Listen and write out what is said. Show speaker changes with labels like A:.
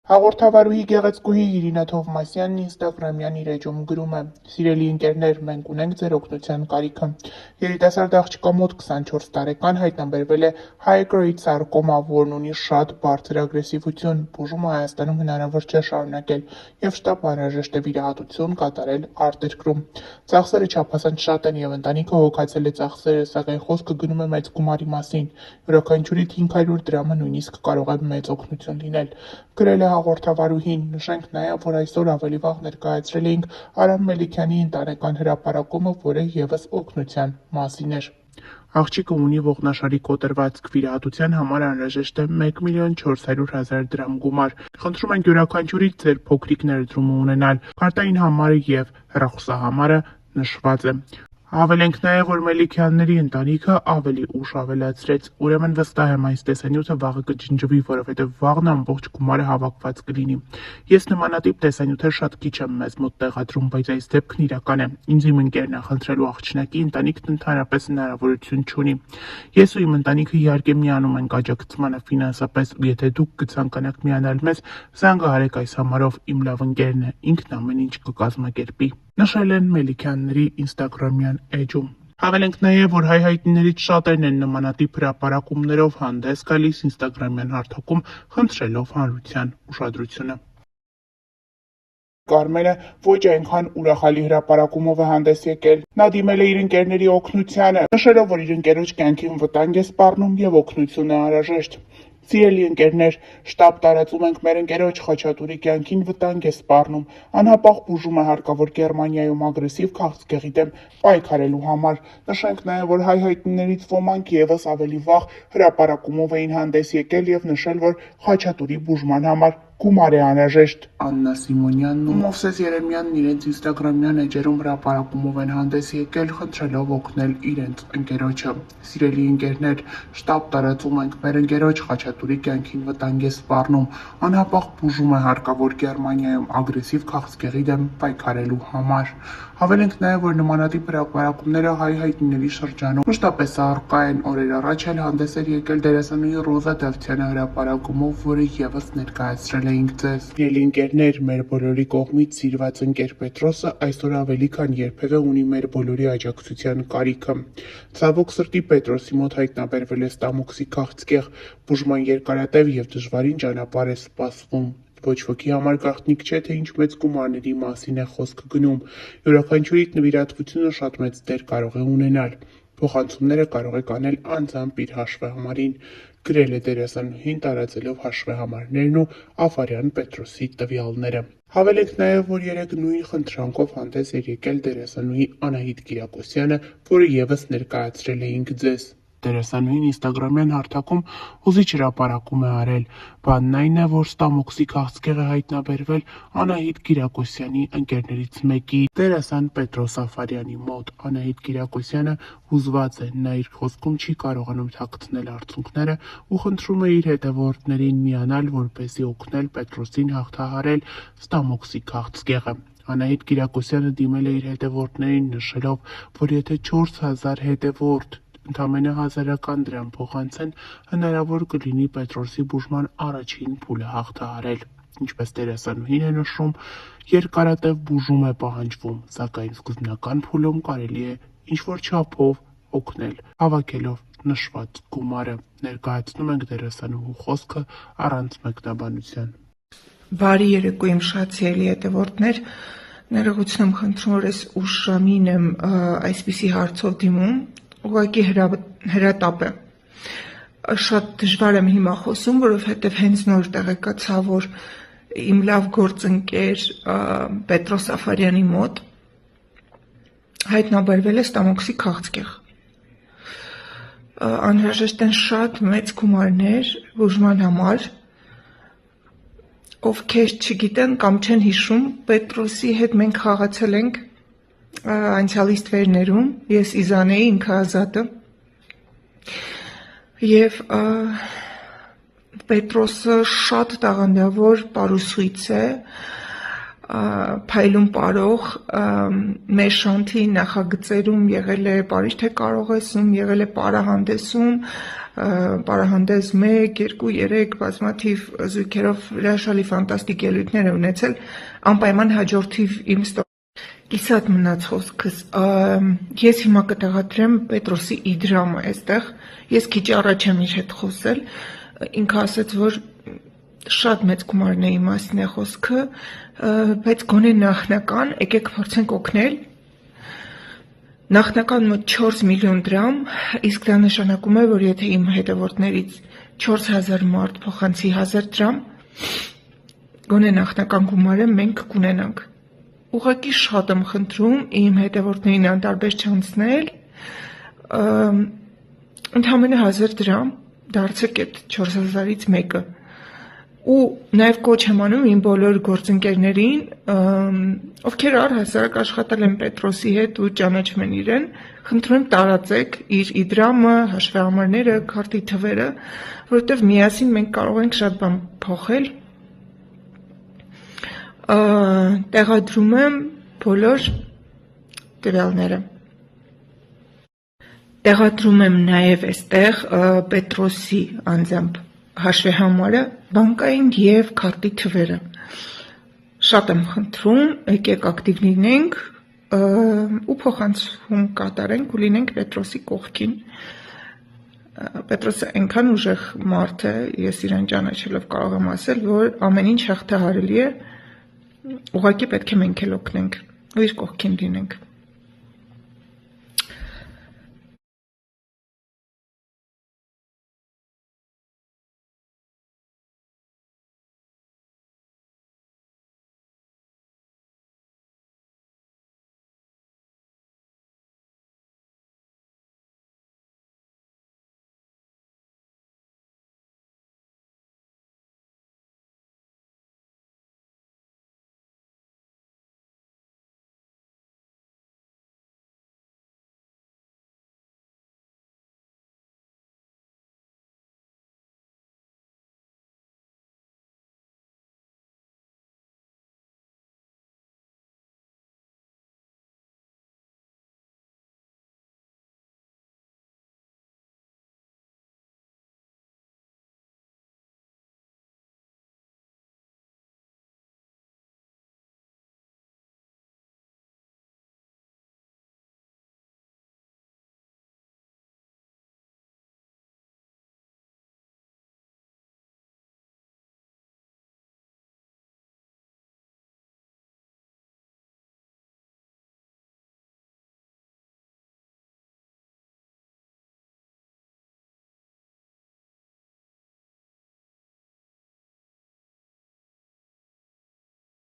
A: Հաղորդավարուհի Գեղեցկուհի Իրինա Թովմասյանն ինստագրամյան իր էջում գրում է. «Սիրելի ընկերներ, մենք ունենք ձեր օգնության կարիքը։ Երիտասարդ աղջկա մոտ 24 տարեկան հայտնաբերվել է high-grade սարկոմա, որն ունի շատ բարձր ագրեսիվություն։ Բուժումը Հայաստանում հնարավոր չէ շարունակել և շտապ անհրաժեշտ է վիրահատություն կատարել արտերկրում։ Ծախսերը չափազանց շատ են և ընտանիքը հոգացել է ծախսերը, սակայն խոսքը գնում է մեծ գումարի մասին։ Յուրաքանչյուրից 500 դրամը նույնիսկ կարող է մեծ օգնություն լինել», գրել է հաղորդավարուհին։ Նշենք նաև, որ այսօր ավելի վաղ ներկայացրել էինք Արամ Մելիքյանի ընտանեկան հրապարակումը, որը ևս օգնության մասին էր։ Աղջիկը ունի ողնաշարի կոտրվածք, վիրահատության համար անհրաժեշտ է 1,400,000 դրամ գումար։ Խնդրում ենք յուրաքանչյուրից ձեր փոքրիկ ներդրումը ունենալ։ Կարտային համարը և հեռախոսահամարը նշված է։ Հավելենք նաև, որ Մելիքյանների ընտանիքը ավելի ուշ ավելացրեց։ Ուրեմն վստահ եմ, այս տեսանյութը վաղը կջնջվի, որովհետև վաղն ամբողջ գումարը հավաքված կլինի։ Ես նմանատիպ տեսանյութեր շատ քիչ եմ մեզ մոտ տեղադրում, բայց այս դեպքն իրական է։ Ինձ իմ ընկերն է խնդրելու աղջնակի, ընտանիքն ընդհանրապես հնարավորություն չունի։ Ես ու իմ ընտանիքը իհարկե միանում ենք աջակցմանը ֆինանսապես, ու եթե դուք կցանկանաք միանալ մեզ, զանգ արեք այս համարով, իմ լավ ընկերն է, ինքն ամեն ինչ կկազմակերպի», նշել են Մելիքյանների ինստագրամյան էջում։ Հավելենք նաև, որ հայհայտներից շատերն են նմանատիպ հրապարակումներով հանդես գալիս ինստագրամյան հարթակում, խնդրելով հանրության ուշադրությունը։ Կարմենը ոչ այնքան ուրախալի հրապարակումով է հանդես եկել։ Նա դիմել է իր ընկերների օգնությանը, նշելով, որ իր ընկերոջ կյանքին վտանգ է սպառնում և օգնություն է անհրաժեշտ։ Սիրելի ընկերներ, շտապ տարածում ենք մեր ընկերոջ Խաչատուրի կյանքին վտանգ է սպառնում, անհապաղ բուժում է հարկավոր Գերմանիայում ագրեսիվ քաղցկեղի դեմ պայքարելու համար։ Նշենք նաև, որ հայհայտներից ոմանք ևս ավելի վաղ հրապարակումով էին հանդես եկել և նշել, որ Խաչատուրի բուժման համար գումար է անհրաժեշտ։ Աննա Սիմոնյանն ու Մովսես Երեմյանն իրենց ինստագրամյան էջերում հրապարակումով են հանդես եկել, խնդրելով օգնել իրենց ընկերոջը։ Սիրելի ընկերներ, շտապ տարածում ենք մեր ընկերոջ Խաչատուրի կյանքին վտանգ է սպառնում, անհապաղ բուժում է հարկավոր Գերմանիայում ագրեսիվ քաղցկեղի դեմ պայքարելու համար։ Հավելենք նաև, որ նմանատիպ հրապարակումները հայհայտների շրջանում մշտապես առկա են։ Օրեր առաջ էլ հանդես էր եկել դերասանուհի Ռոզա Դավթյանը հրապարակումով, որը ևս ներկայացրել էինք ձեզ։ Սիրելի ընկերներ, մեր բոլորի կողմից սիրված ընկեր Պետրոսը այսօր ավելի քան երբևէ ունի մեր բոլորի աջակցության կարիքը։ Ցավոք սրտի Պետրոսի մոտ հայտնաբերվել է ստամոքսի քաղցկեղ, բուժման երկարատև և դժվարին ճանապարհ է սպասվում։ Ոչ ոքի համար գաղտնիք չէ, թե ինչ մեծ գումարների մասին է խոսքը գնում։ Յուրաքանչյուրի նվիրատվությունը շատ մեծ դեր կարող է ունենալ։ Փոխանցումները կարող եք անել անձամբ իր հաշվեհամարին, գրել է դերասանուհին, տարածելով հաշվեհամարներն ու Աֆարյան Պետրոսի տվյալները։ Հավելենք նաև, որ երեկ նույն խնդրանքով հանդես էր եկել դերասանուհի Անահիտ Կիրակոսյանը, որը ևս ներկայացրել էինք ձեզ։ Դերասանուհին ինստագրամյան հարթակում հուզիչ հրապարակում է արել։ Բանն այն է, որ ստամոքսի քաղցկեղ է հայտնաբերվել Անահիտ Կիրակոսյանի ընկերներից մեկի՝ դերասան Պետրոս Աֆարյանի մոտ։ Անահիտ Կիրակոսյանը հուզված է, նա իր խոսքում չի կարողանում թաքցնել արցունքները ու խնդրում է իր հետևորդներին միանալ, որպեսզի օգնել Պետրոսին հաղթահարել ստամոքսի քաղցկեղը։ Անահիտ Կիրակոսյանը դիմել է իր հետևորդներին, նշելով, որ եթե 4000 հետևորդ ընդամենը 1000 դրամ փոխանցեն, հնարավոր կլինի Պետրոսի բուժման առաջին փուլը հաղթահարել։ Ինչպես դերասանուհին է նշում, երկարատև բուժում է պահանջվում, սակայն սկզբնական փուլում կարելի է ինչ-որ չափով օգնել, հավաքելով նշված գումարը։ Ներկայացնում ենք դերասանուհու խոսքը առանց մեկնաբանության։
B: Բարի երեկո իմ շատ սիրելի հետևորդներ, ներողություն եմ խնդրում, որ այս ուշ ժամին եմ այսպիսի հարցով դիմում, ուղղակի հրատապ է։ Շատ դժվար եմ հիմա խոսում, որովհետև հենց նոր տեղեկացա, որ իմ լավ գործընկեր Պետրոս Աֆարյանի մոտ հայտնաբերվել է ստամոքսի քաղցկեղ։ Անհրաժեշտ են շատ մեծ գումարներ բուժման համար։ Ովքեր չգիտեն կամ չեն հիշում, Պետրոսի հետ մենք խաղացել ենք անցյալի ստվերներում, ես Իզան էի, ինքը Ազատը, և Պետրոսը շատ տաղանդավոր պարուսույց է, փայլուն պարող մեր շանթի նախագծերում եղել է Պարիժ թե կարող ես-ում, եղել է պարահանդեսում, պարահանդես 1, 2, 3 բազմաթիվ զույգերով հրաշալի ֆանտաստիկ ելույթներ է ունեցել, անպայման հաջորդիվ իմ կիսատ մնաց խոսքս, ես հիմա կտեղադրեմ Պետրոսի իդրամը այստեղ, ես քիչ առաջ եմ իր հետ խոսել, ինքը ասաց, որ շատ մեծ գումարների մասին է խոսքը, բայց գոնե նախնական, եկեք փորձենք օգնել, նախնական մոտ 4 միլիոն դրամ, իսկ դա նշանակում է, որ եթե իմ հետևորդներից 4000 մարդ փոխանցի 1000 դրամ, գոնե նախնական գումարը մենք կունենանք։ Ուղղակի շատ եմ խնդրում իմ հետևորդներին անտարբեր չանցնել, ընդամենը 1000 դրամ դարձեք այդ 4000-ից մեկը։ Ու նաև կոչ եմ անում իմ բոլոր գործընկերներին, ովքեր առհասարակ աշխատել են Պետրոսի հետ ու ճանաչում են իրեն, խնդրում եմ տարածեք իր իդրամը, հաշվեհամարները, քարտի թվերը, որովհետև միասին մենք կարող ենք շատ բան փոխել։ Տեղադրում եմ բոլոր տվյալները։ Տեղադրում եմ նաև այստեղ Պետրոսի անձամբ հաշվեհամարը, բանկային և քարտի թվերը։ Շատ եմ խնդրում, եկեք ակտիվ լինենք ու փոխանցում կատարենք ու լինենք Պետրոսի կողքին։ Պետրոսը այնքան ուժեղ մարդ է, ես իրեն ճանաչելով կարող եմ ասել, որ ամեն ինչ հաղթահարելի է, ուղղակի պետք է մենք էլ օգնենք ու իր կողքին լինենք։